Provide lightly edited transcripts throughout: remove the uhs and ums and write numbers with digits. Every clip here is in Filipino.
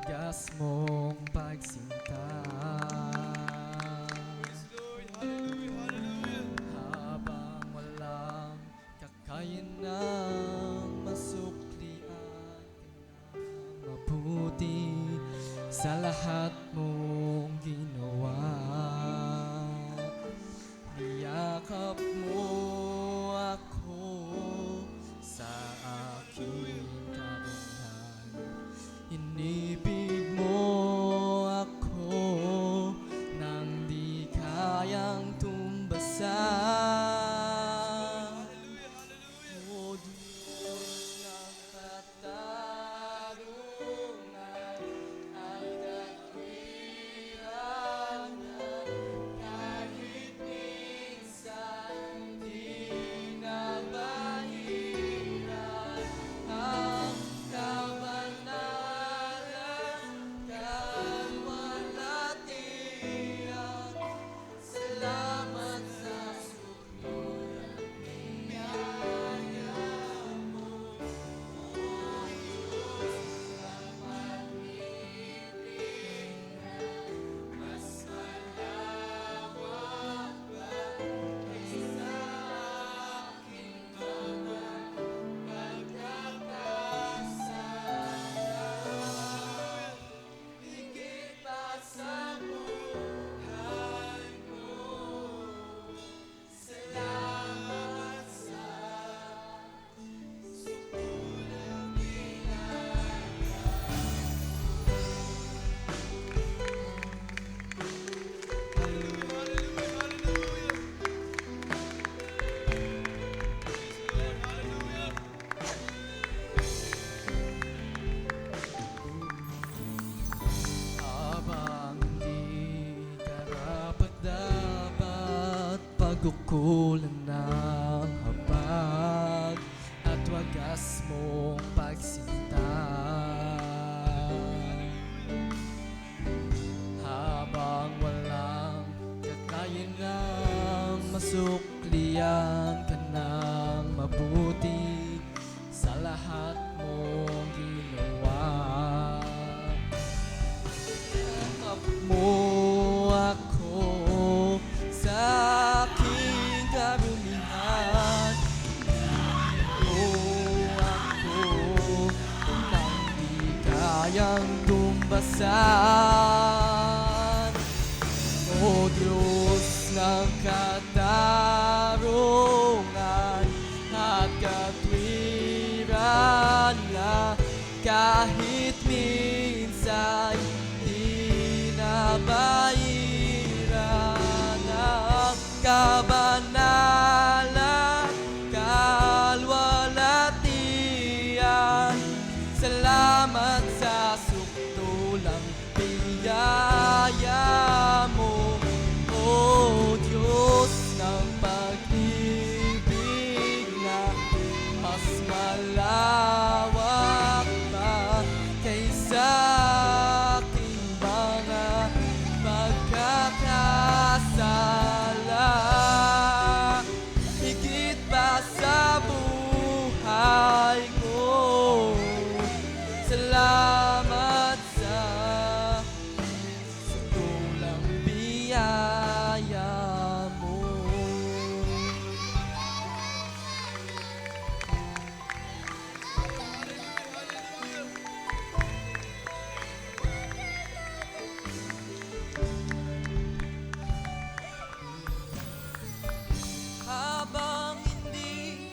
wagas mong pagsinta. Habang walang kakayanang masuklian ka ng mabuti sa lahat mong ginawa. Niyakap mo ako sa aking karunungan. Inibig mo ako nang di kayang tumbasan. O Diyos ng katarungan at katwiran, kahit minsan di nabahiran ang kabanalan, kalwalhatian. Salamat sa sunuran biyaya mo, O Diyos ng pag-ibig na mas malawak pa kaysa aking mga pagkakasala. Higit pa sa buhay mo, salamat sa sukulang ginagawa. Habang di karapat-dapat pagkukulan ng habag at wagas mong pagsinta. Habang walang kakayanang masuklian ka ng mabuti sa lahat mong ginawa. Yakap mo ako sa aking karumihan. Inibig mo ako nang di kayang tumbasan. O Diyos ng katarungan at katwiran, na kahit minsan di nabahiran ang kabanalan, kalwalhatian. Salamat sa sukdulang biyaya mo, O Diyos ng pag-ibig na mas malawak pa kaysa aking mga pagkakasala. Higit pa sa buhay ko, salamat sa sukulang biyaya mo. Habang hindi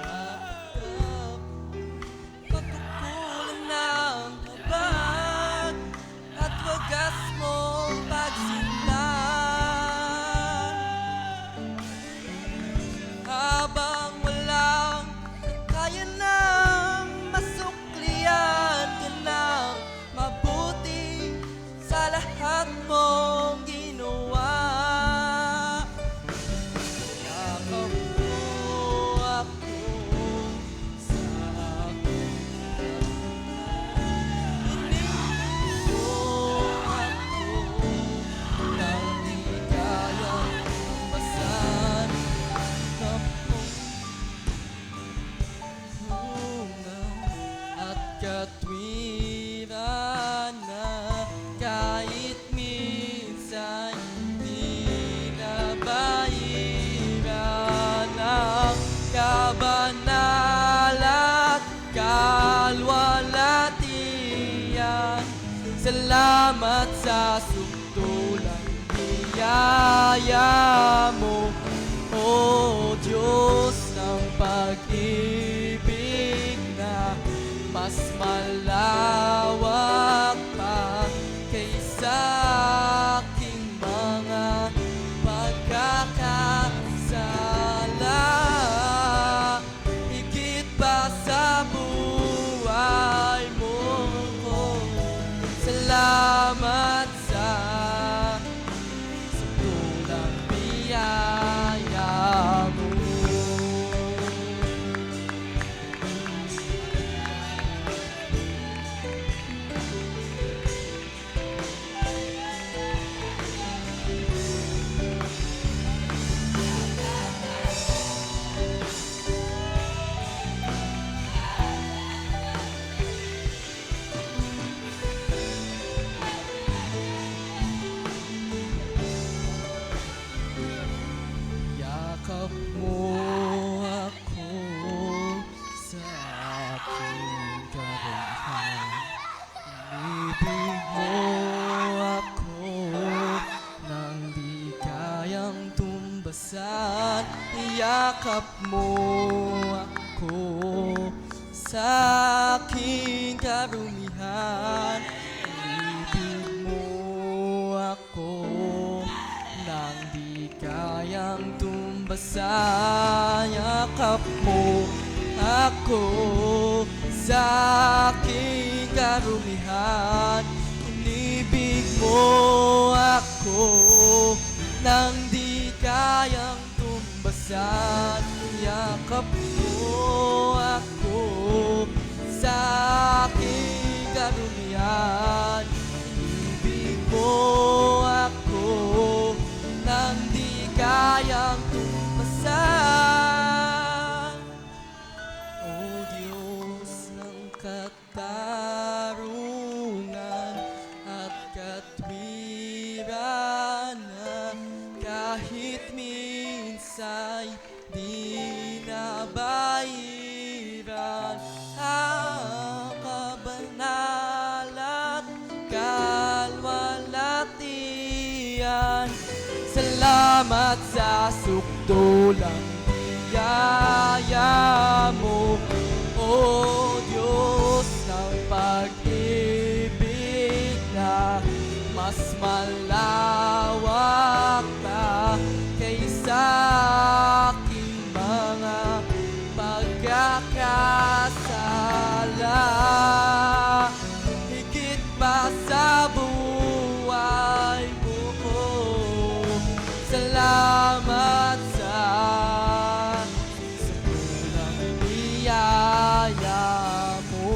karapat-dapat pagkukulan ng habag at wagas mong pagsinta. Habang walang kakayanang masuklian ka ng mabuti sa lahat mong ginawa. Yakap mo ako sa aking karunungan. Inibig mo ako nang di kayang tumbasan. Yakap mo at katwiran, Salamat sa sukdulang biyaya mo, O Diyos ng pag-ibig na mas malawak pa kaysa aking mga pagkakasala. Higit pa sa buhay mo ko, salamat sa sukdulang biyaya mo. Yakap mo ako sa aking karuhan. Inibig mo ako nang di kayang tumbasan. Yakap mo ako sa aking karumihan. Inibig mo ako nang di kayang tumbasan. Yakap mo ako sa aking karumihan. Inibig mo ako nang di kayang tumbasan. Yakap mo ako sa aking karumihan. Inibig mo ako nang di kayang tumpasan. O Diyos ng katarungan at katwiran, kahit minsa'y di nabayaran, ang kabanal at kalwalhatian. Salamat sa sukdulang biyaya mo, O Diyos ng pag-ibig na mas malawak pa kaysa aking mga pagkakasala. Higit pa sa buhay mo ko, salamat sa sukdulang biyaya mo.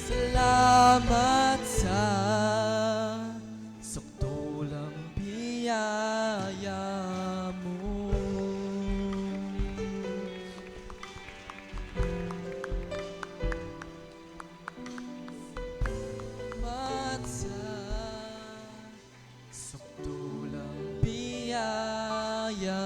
Salamat sa sukdulang biyaya mo. Salamat sa sukdulang biyaya